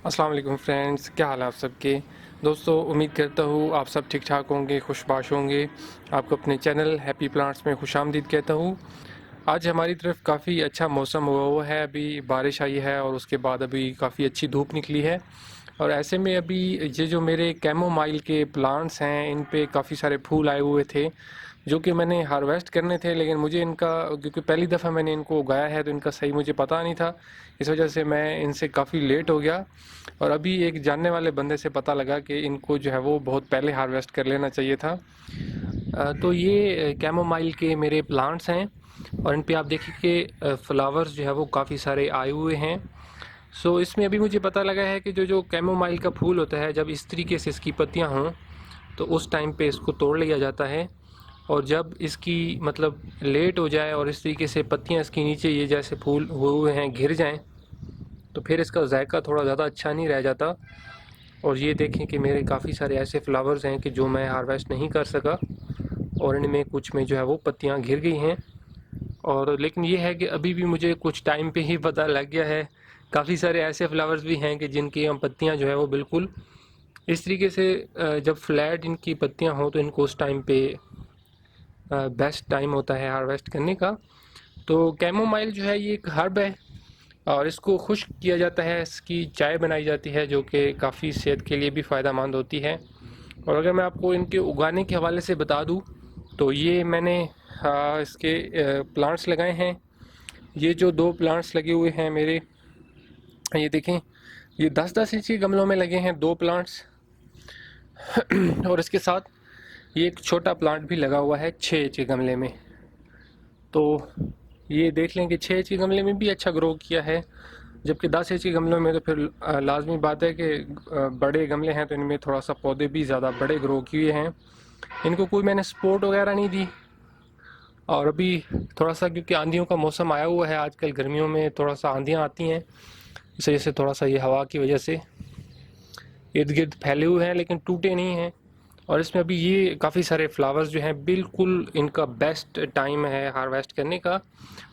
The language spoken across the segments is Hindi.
अस्सलाम वालेकुम फ्रेंड्स, क्या हाल है आप सबके। दोस्तों, उम्मीद करता हूँ आप सब ठीक ठाक होंगे, खुशबाश होंगे। आपको अपने चैनल हैप्पी प्लांट्स में खुशामदीद कहता हूँ। आज हमारी तरफ काफ़ी अच्छा मौसम हुआ हुआ है, अभी बारिश आई है और उसके बाद अभी काफ़ी अच्छी धूप निकली है। और ऐसे में अभी ये जो मेरे कैमोमाइल के प्लांट्स हैं, इन पे काफ़ी सारे फूल आए हुए थे जो कि मैंने हार्वेस्ट करने थे, लेकिन मुझे इनका, क्योंकि पहली दफ़ा मैंने इनको उगाया है तो इनका सही मुझे पता नहीं था। इस वजह से मैं इनसे काफ़ी लेट हो गया और अभी एक जानने वाले बंदे से पता लगा कि इनको जो है वो बहुत पहले हार्वेस्ट कर लेना चाहिए था। तो ये कैमोमाइल के मेरे प्लांट्स हैं और इन पे आप देखिए कि फ्लावर्स जो है वो काफ़ी सारे आए हुए हैं। सो इसमें अभी मुझे पता लगा है कि जो जो कैमोमाइल का फूल होता है, जब इस तरीके से इसकी पत्तियां हों तो उस टाइम पे इसको तोड़ लिया जाता है। और जब इसकी मतलब लेट हो जाए और इस तरीके से पत्तियां इसके नीचे ये जैसे फूल हुए हुए हैं घिर जाएं, तो फिर इसका जायका थोड़ा ज़्यादा अच्छा नहीं रह जाता। और ये देखें कि मेरे काफ़ी सारे ऐसे फ्लावर्स हैं कि जो मैं हार्वेस्ट नहीं कर सका और इनमें कुछ में जो है वो पत्तियां घिर गई हैं। और लेकिन ये है कि अभी भी मुझे कुछ टाइम पे ही पता लग गया है। काफ़ी सारे ऐसे फ्लावर्स भी हैं कि जिनकी हम पत्तियां जो है वो बिल्कुल इस तरीके से जब फ्लैट इनकी पत्तियां हों तो इनको उस टाइम पे बेस्ट टाइम होता है हार्वेस्ट करने का। तो कैमोमाइल जो है ये एक हर्ब है और इसको खुश्क किया जाता है, इसकी चाय बनाई जाती है जो कि काफ़ी सेहत के लिए भी फ़ायदा मंद होती है। और अगर मैं आपको इनके उगाने के हवाले से बता दूं तो ये मैंने इसके प्लांट्स लगाए हैं। ये जो दो प्लांट्स लगे हुए हैं मेरे, ये देखें, ये 10-10 इंच के गमलों में लगे हैं दो प्लांट्स। और इसके साथ ये एक छोटा प्लांट भी लगा हुआ है 6 इंच के गमले में। तो ये देख लें कि 6 इंच के गमले में भी अच्छा ग्रो किया है, जबकि 10 इंच के गमलों में तो फिर लाजमी बात है कि बड़े गमले हैं तो इनमें थोड़ा सा पौधे भी ज़्यादा बड़े ग्रो किए हैं। इनको कोई मैंने सपोर्ट वगैरह नहीं दी। और अभी थोड़ा सा क्योंकि आंधियों का मौसम आया हुआ है, आजकल गर्मियों में थोड़ा सा आंधियाँ आती हैं, इस वजह से थोड़ा सा ये हवा की वजह से इर्द गिर्द फैले हुए हैं लेकिन टूटे नहीं हैं। और इसमें अभी ये काफ़ी सारे फ्लावर्स जो हैं, बिल्कुल इनका बेस्ट टाइम है हार्वेस्ट करने का।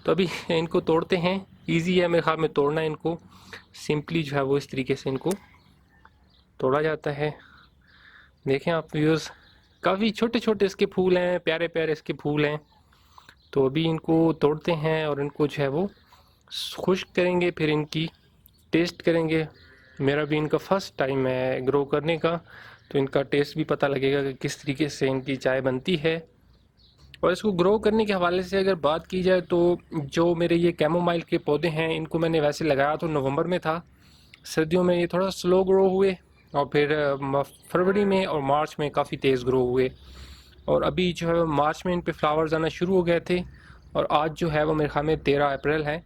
तो अभी इनको तोड़ते हैं। इजी है मेरे ख्याल में तोड़ना इनको, सिंपली जो है वो इस तरीके से इनको तोड़ा जाता है। देखें आप व्यूअर्स, काफ़ी छोटे छोटे इसके फूल हैं, प्यारे प्यारे इसके फूल हैं। तो अभी इनको तोड़ते हैं और इनको जो है वो खुश्क करेंगे, फिर इनकी टेस्ट करेंगे। मेरा भी इनका फर्स्ट टाइम है ग्रो करने का, तो इनका टेस्ट भी पता लगेगा कि किस तरीके से इनकी चाय बनती है। और इसको ग्रो करने के हवाले से अगर बात की जाए तो जो मेरे ये कैमोमाइल के पौधे हैं, इनको मैंने वैसे लगाया तो नवंबर में था। सर्दियों में ये थोड़ा स्लो ग्रो हुए और फिर फरवरी में और मार्च में काफ़ी तेज़ ग्रो हुए। और अभी जो है मार्च में इन पे फ्लावर्स आना शुरू हो गए थे और आज जो है वो मेरे ख्याल में 13 अप्रैल है।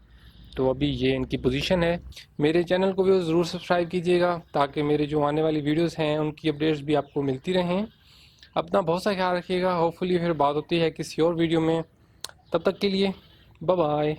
तो अभी ये इनकी पोजीशन है। मेरे चैनल को भी ज़रूर सब्सक्राइब कीजिएगा ताकि मेरे जो आने वाली वीडियोस हैं उनकी अपडेट्स भी आपको मिलती रहें। अपना बहुत सा ख्याल रखिएगा। होपफुली फिर बात होती है किसी और वीडियो में। तब तक के लिए बाय बाय।